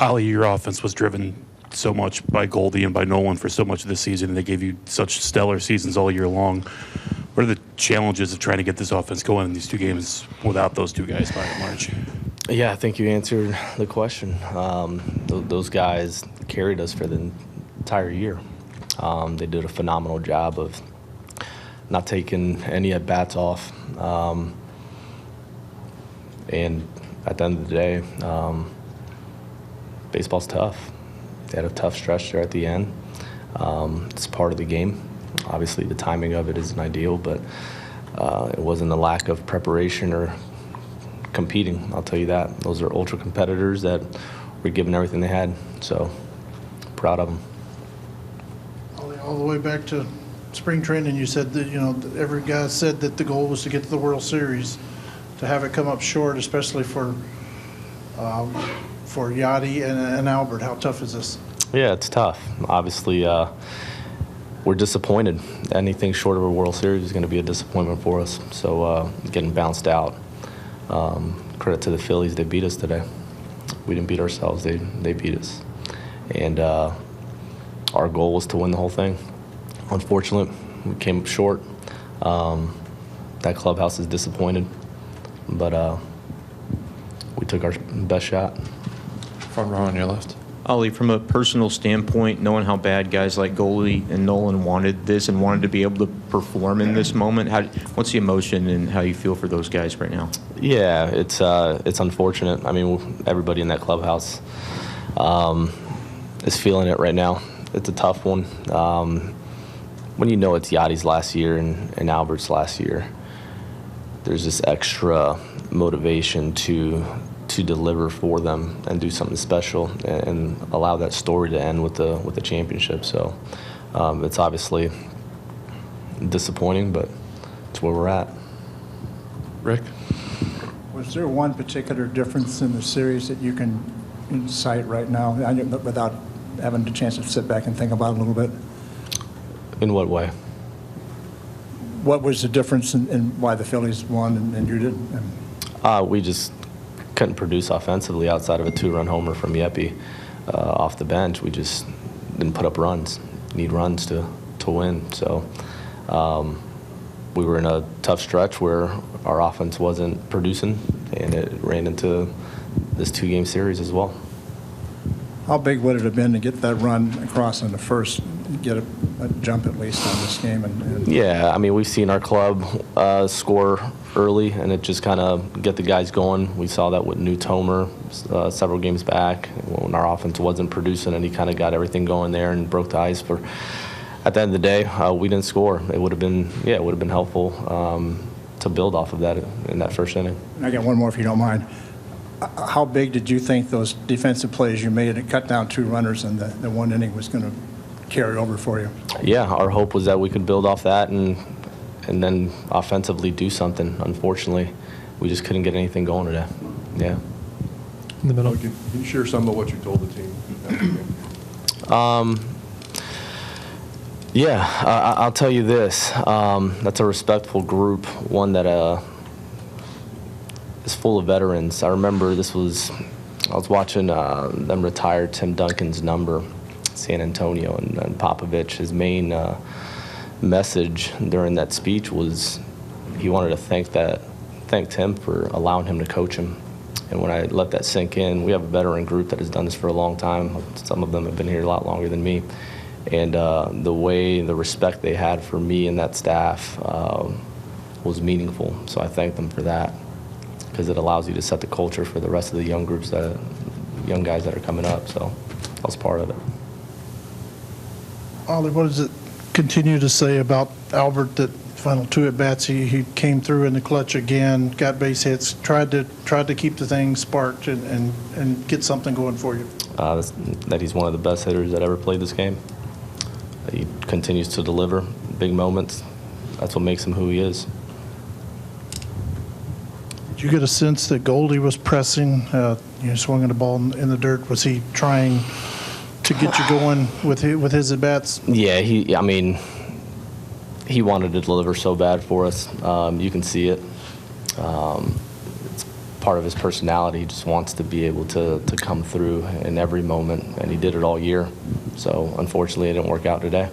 Ollie, your offense was driven so much by Goldie and by Nolan for so much of this season, and they gave you such stellar seasons all year long. What are the challenges of trying to get this offense going in these two games without those two guys by and large? Yeah, I think you answered the question. Those guys carried us for the entire year. They did a phenomenal job of not taking any at-bats off. And at the end of the day, baseball's tough. They had a tough stretch there at the end. It's part of the game. Obviously, the timing of it isn't ideal, but it wasn't a lack of preparation or competing, I'll tell you that. Those are ultra competitors that were giving everything they had, so proud of them. All the way back to spring training, you said that, every guy said that the goal was to get to the World Series. To have it come up short, especially for Yachty and Albert, how tough is this? Yeah, it's tough. Obviously, we're disappointed. Anything short of a World Series is going to be a disappointment for us. So getting bounced out. Credit to the Phillies, they beat us today. We didn't beat ourselves, they beat us. And our goal was to win the whole thing. Unfortunately, we came up short. That clubhouse is disappointed, but we took our best shot. Front row on your left. Ollie, from a personal standpoint, knowing how bad guys like Goldie and Nolan wanted this and wanted to be able to perform in this moment, what's the emotion and how you feel for those guys right now? Yeah, it's unfortunate. I mean, everybody in that clubhouse is feeling it right now. It's a tough one. When you know it's Yachty's last year and Albert's last year, there's this extra motivation to deliver for them and do something special and allow that story to end with the championship. So it's obviously disappointing, but it's where we're at. Rick? Was there one particular difference in the series that you can cite right now, without having the chance to sit back and think about it a little bit? In what way? What was the difference in why the Phillies won and you didn't? We just couldn't produce offensively outside of a 2-run homer from Yepi off the bench. We just didn't put up runs. Need runs to win. So we were in a tough stretch where our offense wasn't producing, and it ran into this 2-game series as well. How big would it have been to get that run across in the first, get a jump at least on this game? Yeah, I mean, we've seen our club score early, and it just kind of get the guys going. We saw that with New Tomer several games back when our offense wasn't producing, and he kind of got everything going there and broke the ice. For at the end of the day, we didn't score. It would have been helpful to build off of that in that first inning. I got one more if you don't mind. How big did you think those defensive plays you made and cut down 2 runners and the 1 inning was going to carry over for you? Yeah, our hope was that we could build off that and then offensively do something. Unfortunately, we just couldn't get anything going today. Yeah. In the middle. Can you share some of what you told the team after the game? Yeah, I'll tell you this. That's a respectful group, one that is full of veterans. I remember I was watching them retire Tim Duncan's number, San Antonio, and Popovich. His main message during that speech was he wanted to thank Tim for allowing him to coach him. And when I let that sink in, we have a veteran group that has done this for a long time. Some of them have been here a lot longer than me. And the respect they had for me and that staff was meaningful. So I thank them for that, because it allows you to set the culture for the rest of the young guys that are coming up. So I was part of it. Ollie, what does it continue to say about Albert that final 2 at-bats he came through in the clutch again, got base hits, tried to keep the thing sparked and get something going for you? That he's one of the best hitters that ever played this game. He continues to deliver big moments. That's what makes him who he is. Did you get a sense that Goldie was pressing, swinging the ball in the dirt? Was he trying to get you going with his at-bats? Yeah, he wanted to deliver so bad for us. You can see it. It's part of his personality. He just wants to be able to come through in every moment, and he did it all year. So unfortunately, it didn't work out today.